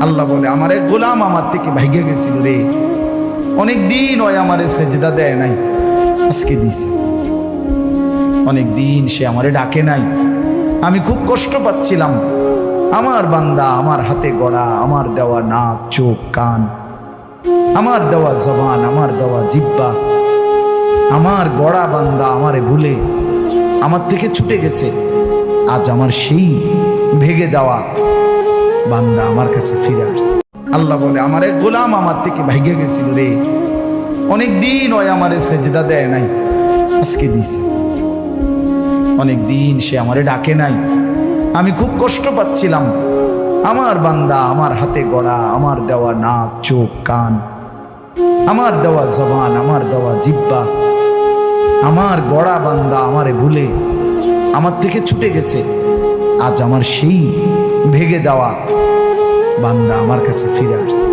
আল্লাহ বলে আমার এক গোলাম আমার থেকে ভাইগে গেছিল রে, অনেক দিন ওই আমারে সেজদা দেয় নাই, আজকে দিছে। অনেক দিন সে আমারে ডাকে নাই, আমি খুব কষ্ট পাচ্ছিলাম। আমার বান্দা আমার হাতে গড়া, আমার দেওয়া নাক চোখ কান, আমার দেওয়া জবান, আমার দেওয়া জিহ্বা, আমার গড়া বান্দা আমারে ভুলে আমার থেকে ছুটে গেছে। আজ আমার সেই ভেগে যাওয়া বান্দা আমার কাছে ফিরে আসছে। আল্লাহ বলে আমার এক গোলাম আমার থেকে ভাইগে গেছিল রে, অনেক দিন ওই আমারে সেজদা দেয় নাই, আজকে দিছে। অনেক দিন সে আমারে ডাকে নাই, আমি খুব কষ্ট পাচ্ছিলাম। আমার বান্দা আমার হাতে গড়া, আমার দেওয়া নাক চোখ কান, আমার দেওয়া জবান, আমার দেওয়া জিহ্বা, আমার গড়া বান্দা আমারে ভুলে আমার থেকে ছুটে গেছে। আজ আমার সেই ভেগে যাওয়া বান্দা আমার কাছে ফিরে আসছে।